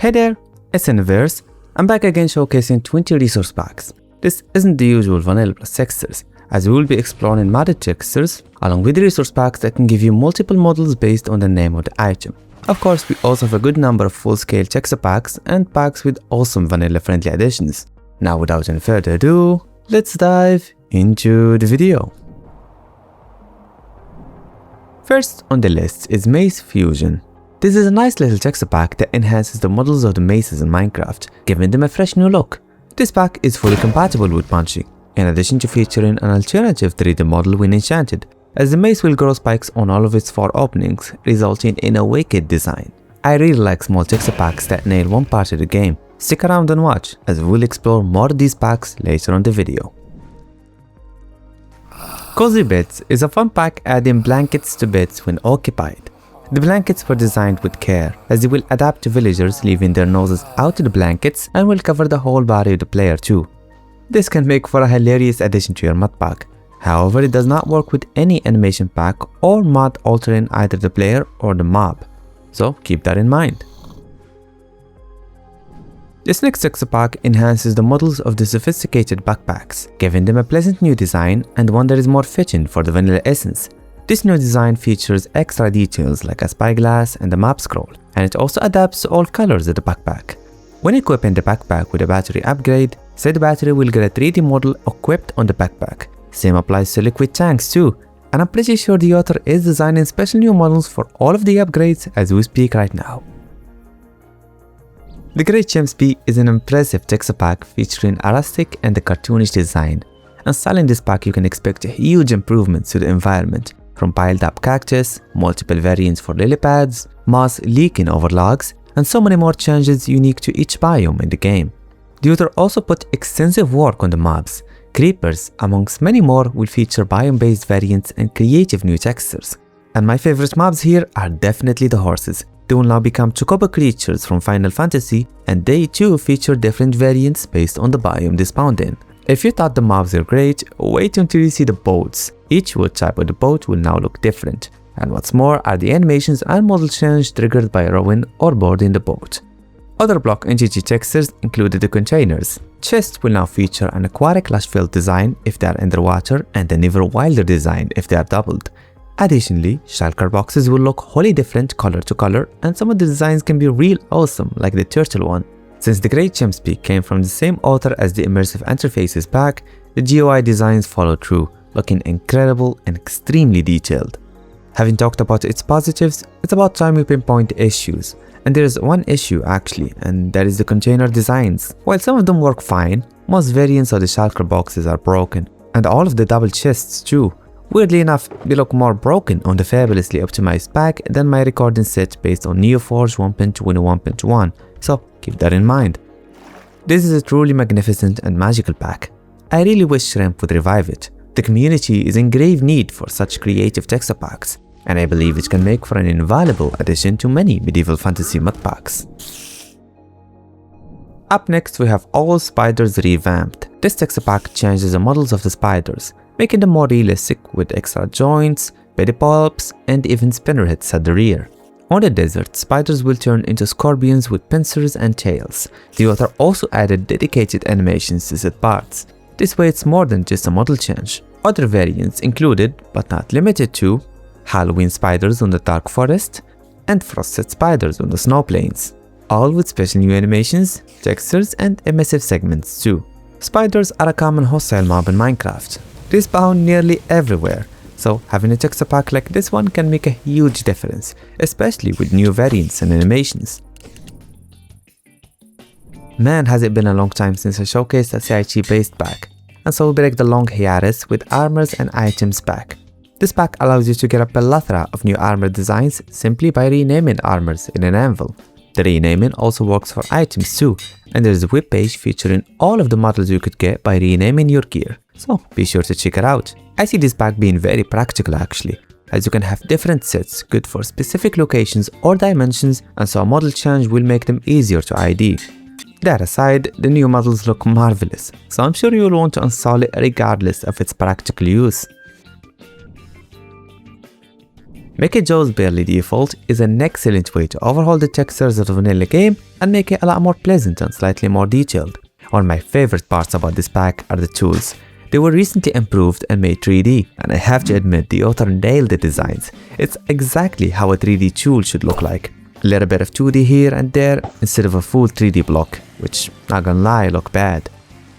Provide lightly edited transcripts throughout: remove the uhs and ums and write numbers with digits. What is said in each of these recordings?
Hey there, it's Enderverse. I'm back again showcasing 20 resource packs. This isn't the usual vanilla plus textures, as we will be exploring modded textures along with resource packs that can give you multiple models based on the name of the item. Of course, we also have a good number of full-scale texture packs and packs with awesome vanilla-friendly additions. Now without any further ado, let's dive into the video. First on the list is Mace Fusion. This is a nice little texture pack that enhances the models of the maces in Minecraft, giving them a fresh new look. This pack is fully compatible with punching, in addition to featuring an alternative 3D model when enchanted, as the mace will grow spikes on all of its 4 openings, resulting in a wicked design. I really like small texture packs that nail one part of the game. Stick around and watch, as we will explore more of these packs later on the video. Cozy Beds is a fun pack adding blankets to beds when occupied. The blankets were designed with care, as they will adapt to villagers leaving their noses out of the blankets and will cover the whole body of the player too. This can make for a hilarious addition to your mod pack. However, it does not work with any animation pack or mod altering either the player or the mob, so keep that in mind. This next texture pack enhances the models of the sophisticated backpacks, giving them a pleasant new design and one that is more fitting for the vanilla essence. This new design features extra details like a spyglass and a map scroll, and it also adapts to all colors of the backpack. When equipping the backpack with a battery upgrade, said battery will get a 3D model equipped on the backpack. Same applies to liquid tanks too, and I'm pretty sure the author is designing special new models for all of the upgrades as we speak right now. The Great Shrimpsby is an impressive texture pack featuring a rustic and a cartoonish design. Installing this pack, you can expect huge improvements to the environment, from piled up cactus, multiple variants for lily pads, moss leaking over logs, and so many more changes unique to each biome in the game. The author also put extensive work on the mobs. Creepers, amongst many more, will feature biome-based variants and creative new textures. And my favorite mobs here are definitely the horses. They will now become chocobo creatures from Final Fantasy, and they too feature different variants based on the biome they spawned in. If you thought the mobs are great, wait until you see the boats. Each wood type of the boat will now look different. And what's more are the animations and model change triggered by rowing or boarding the boat. Other block entity textures included the containers. Chests will now feature an aquatic lush-filled design if they are underwater and an even wilder design if they are doubled. Additionally, shulker boxes will look wholly different color to color, and some of the designs can be real awesome like the turtle one. Since the Great Shrimpsby came from the same author as the Immersive Interfaces pack, the GUI designs follow through, looking incredible and extremely detailed. Having talked about its positives, it's about time we pinpoint the issues. And there is one issue actually, and that is the container designs. While some of them work fine, most variants of the shulker boxes are broken, and all of the double chests too. Weirdly enough, they look more broken on the fabulously optimized pack than my recording set based on Neoforge 1.21.1, so keep that in mind. This is a truly magnificent and magical pack. I really wish Shrimp would revive it. The community is in grave need for such creative texture packs, and I believe it can make for an invaluable addition to many medieval fantasy mod packs. Up next we have All Spiders Revamped. This texture pack changes the models of the spiders, making them more realistic with extra joints, pedipalps, and even spinnerheads at the rear. On the desert, spiders will turn into scorpions with pincers and tails. The author also added dedicated animations to set parts. This way it's more than just a model change. Other variants included, but not limited to, Halloween spiders on the dark forest, and frosted spiders on the snow plains, all with special new animations, textures, and emissive segments too. Spiders are a common hostile mob in Minecraft. They spawn nearly everywhere, so having a texture pack like this one can make a huge difference, especially with new variants and animations. Man, has it been a long time since I showcased a CIG based pack, and so we'll break the long hiatus with Armors'N'Items pack. This pack allows you to get a plethora of new armor designs simply by renaming armors in an anvil. The renaming also works for items too, and there is a webpage featuring all of the models you could get by renaming your gear, so be sure to check it out. I see this pack being very practical actually, as you can have different sets good for specific locations or dimensions, and so a model change will make them easier to ID. That aside, the new models look marvelous, so I'm sure you will want to install it regardless of its practical use. Make it Joe's barely default is an excellent way to overhaul the textures of the vanilla game and make it a lot more pleasant and slightly more detailed. One of my favorite parts about this pack are the tools. They were recently improved and made 3D, and I have to admit the author nailed the designs. It's exactly how a 3D tool should look like. A little bit of 2D here and there instead of a full 3D block, which, not gonna lie, look bad.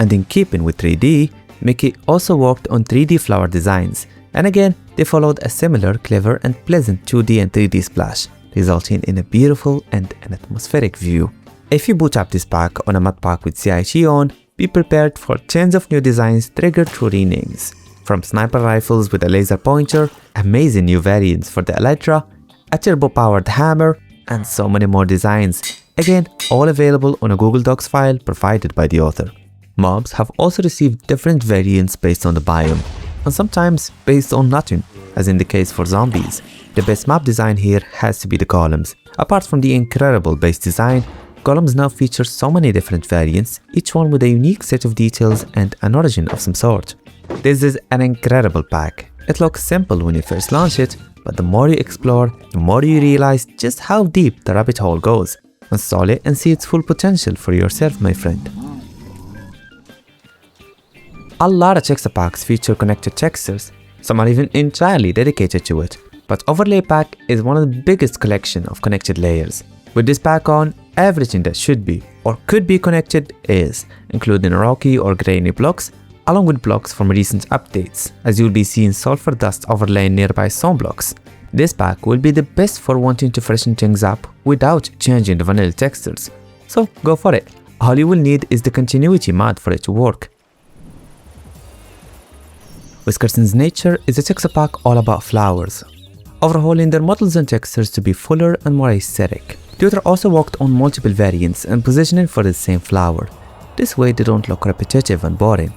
And in keeping with 3D, Mickey also worked on 3D flower designs, and again, they followed a similar, clever and pleasant 2D and 3D splash, resulting in a beautiful and an atmospheric view. If you boot up this pack on a mod pack with CIG on, be prepared for tons of new designs triggered through renames. From sniper rifles with a laser pointer, amazing new variants for the Elytra, a turbo-powered hammer, and so many more designs. Again, all available on a Google Docs file provided by the author. Mobs have also received different variants based on the biome, and sometimes based on nothing, as in the case for zombies. The best mob design here has to be the golems. Apart from the incredible base design, golems now feature so many different variants, each one with a unique set of details and an origin of some sort. This is an incredible pack. It looks simple when you first launch it, but the more you explore, the more you realize just how deep the rabbit hole goes. Install it and see its full potential for yourself, my friend. A lot of texture packs feature connected textures, some are even entirely dedicated to it, but Overlay Pack is one of the biggest collection of connected layers. With this pack on, everything that should be or could be connected is, including rocky or grainy blocks, along with blocks from recent updates, as you'll be seeing sulfur dust overlaying nearby stone blocks. This pack will be the best for wanting to freshen things up without changing the vanilla textures, so go for it. All you will need is the continuity mod for it to work. Weskerson's Nature is a texture pack all about flowers, overhauling their models and textures to be fuller and more aesthetic. The author also worked on multiple variants and positioning for the same flower. This way they don't look repetitive and boring.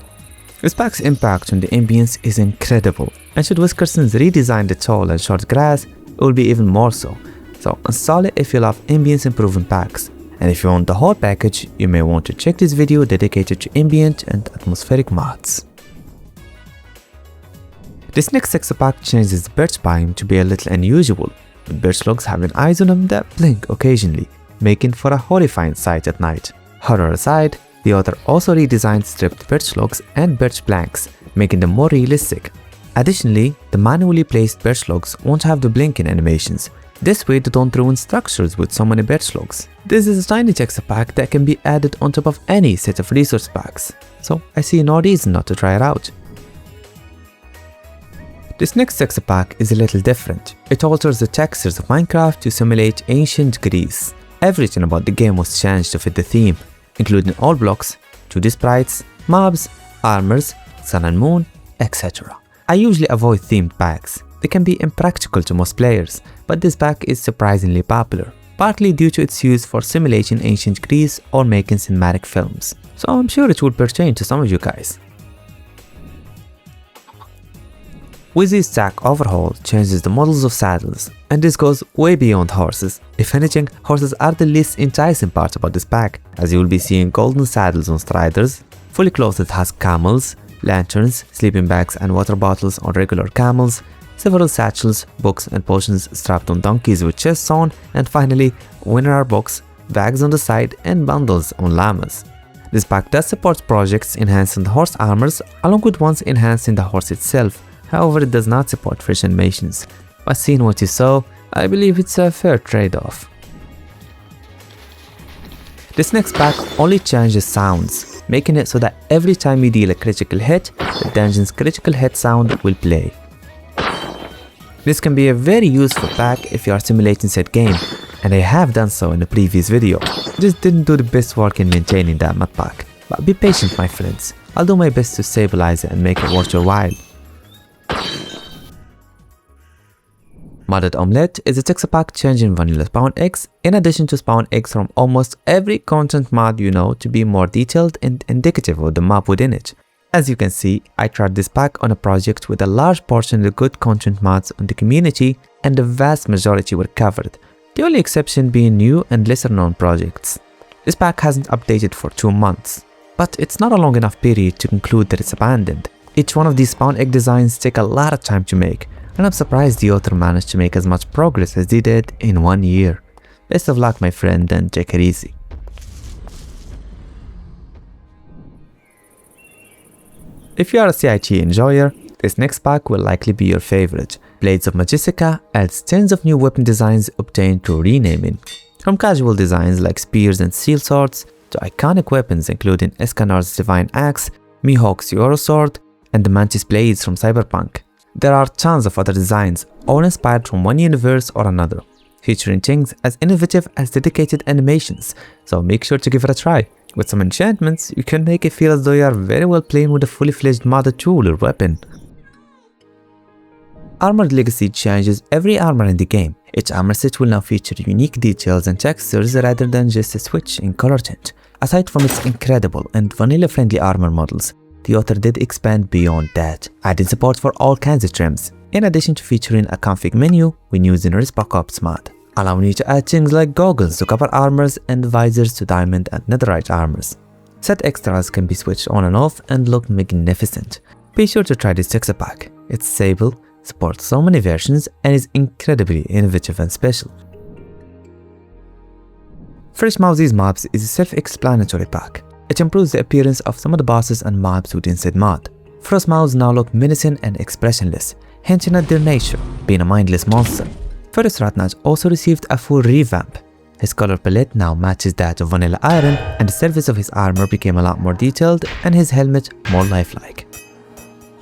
This pack's impact on the ambience is incredible, and should Weskerson's redesign the tall and short grass, it will be even more so. So install it if you love ambience improving packs, and if you want the whole package, you may want to check this video dedicated to ambient and atmospheric mods. This next texture pack changes the birch biome to be a little unusual, with birch logs having eyes on them that blink occasionally, making for a horrifying sight at night. Horror aside, the author also redesigned stripped birch logs and birch planks, making them more realistic. Additionally, the manually placed birch logs won't have the blinking animations. This way they don't ruin structures with so many birch logs. This is a tiny texture pack that can be added on top of any set of resource packs, so I see no reason not to try it out. This next texture pack is a little different. It alters the textures of Minecraft to simulate ancient Greece. Everything about the game was changed to fit the theme, including all blocks, 2D sprites, mobs, armors, sun and moon, etc. I usually avoid themed packs. They can be impractical to most players, but this pack is surprisingly popular, partly due to its use for simulating ancient Greece or making cinematic films. So I'm sure it will pertain to some of you guys. Wizzy's Tack Overhaul changes the models of saddles, and this goes way beyond horses. If anything, horses are the least enticing part about this pack, as you will be seeing golden saddles on striders, fully clothed husk camels, lanterns, sleeping bags and water bottles on regular camels, several satchels, books and potions strapped on donkeys with chests on, and finally, winner books, bags on the side and bundles on llamas. This pack does support projects enhancing the horse armors along with ones enhancing the horse itself. However, it does not support fresh animations, but seeing what you saw, I believe it's a fair trade-off. This next pack only changes sounds, making it so that every time you deal a critical hit, the dungeon's critical hit sound will play. This can be a very useful pack if you are simulating said game, and I have done so in a previous video. I just didn't do the best work in maintaining that mod pack, but be patient my friends, I'll do my best to stabilize it and make it worth your while. Modded Omelet is a texture pack changing vanilla spawn eggs in addition to spawn eggs from almost every content mod you know to be more detailed and indicative of the mob within it. As you can see, I tried this pack on a project with a large portion of the good content mods on the community and the vast majority were covered, the only exception being new and lesser known projects. This pack hasn't updated for 2 months, but it's not a long enough period to conclude that it's abandoned. Each one of these spawn egg designs take a lot of time to make, and I'm surprised the author managed to make as much progress as they did in 1 year. Best of luck, my friend, and take it easy. If you are a CIT enjoyer, this next pack will likely be your favorite. Blades of Majestica adds tons of new weapon designs obtained through renaming. From casual designs like spears and steel swords, to iconic weapons including Escanar's Divine Axe, Mihawk's Euro Sword, and the Mantis Blades from Cyberpunk. There are tons of other designs, all inspired from one universe or another, featuring things as innovative as dedicated animations, so make sure to give it a try. With some enchantments, you can make it feel as though you are very well playing with a fully fledged modded tool or weapon. Armored Legacy changes every armor in the game. Each armor set will now feature unique details and textures rather than just a switch in color tint. Aside from its incredible and vanilla-friendly armor models, the author did expand beyond that, adding support for all kinds of trims, in addition to featuring a config menu when using Respec Ops mod, allowing you to add things like goggles to copper armors and visors to diamond and netherite armors. Set extras can be switched on and off and look magnificent. Be sure to try this texture pack. It's stable, supports so many versions, and is incredibly innovative and special. Fresh Mowzie's Mobs is a self-explanatory pack. It improves the appearance of some of the bosses and mobs within said mod. Frost mobs now look menacing and expressionless, hinting at their nature, being a mindless monster. Ferrous Ratnach also received a full revamp. His color palette now matches that of Vanilla Iron, and the surface of his armor became a lot more detailed and his helmet more lifelike.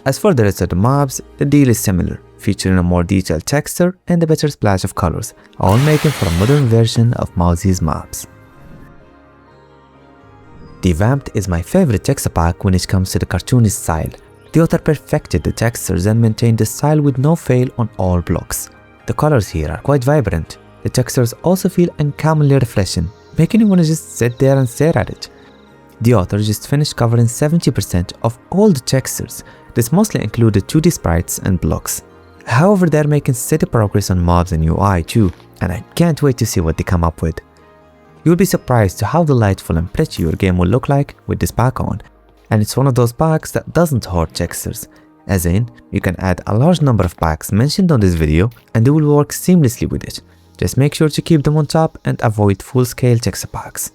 As for the rest of the mobs, the deal is similar, featuring a more detailed texture and a better splash of colors, all making for a modern version of Mowzie's mobs. Devamped is my favorite texture pack when it comes to the cartoonist style. The author perfected the textures and maintained the style with no fail on all blocks. The colors here are quite vibrant. The textures also feel uncommonly refreshing, making you want to just sit there and stare at it. The author just finished covering 70% of all the textures. This mostly included 2D sprites and blocks. However, they're making steady progress on mobs and UI too, and I can't wait to see what they come up with. You'll be surprised to how delightful and pretty your game will look like with this pack on, and it's one of those packs that doesn't hoard textures, as in, you can add a large number of packs mentioned on this video and they will work seamlessly with it. Just make sure to keep them on top and avoid full-scale texture packs.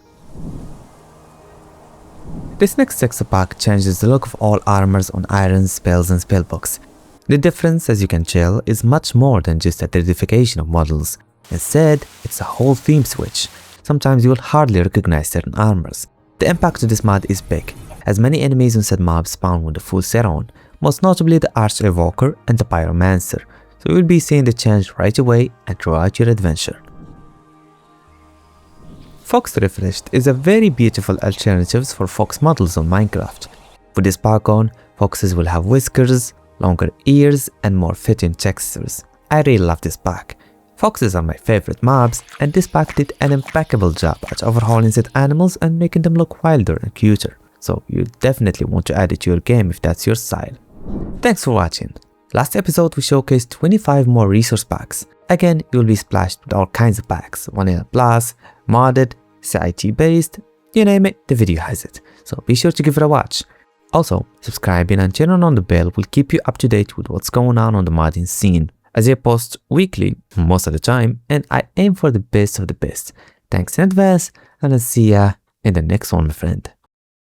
This next texture pack changes the look of all armors on irons, spells and spellbooks. The difference, as you can tell, is much more than just a threadification of models. Instead, it's a whole theme switch. Sometimes you will hardly recognize certain armors. The impact of this mod is big, as many enemies and said mobs spawn with the full set on, most notably the Arch Evoker and the Pyromancer, so you will be seeing the change right away and throughout your adventure. Fox Refreshed is a very beautiful alternative for fox models on Minecraft. With this pack on, foxes will have whiskers, longer ears and more fitting textures. I really love this pack. Foxes are my favorite mobs, and this pack did an impeccable job at overhauling said animals and making them look wilder and cuter, so you definitely want to add it to your game if that's your style. Thanks for watching. Last episode we showcased 25 more resource packs. Again, you'll be splashed with all kinds of packs, Vanilla Plus, modded, CIT based, you name it, the video has it, so be sure to give it a watch. Also, subscribing and turning on the bell will keep you up to date with what's going on the modding scene, as I post weekly most of the time and I aim for the best of the best. Thanks in advance, and I'll see ya in the next one, my friend.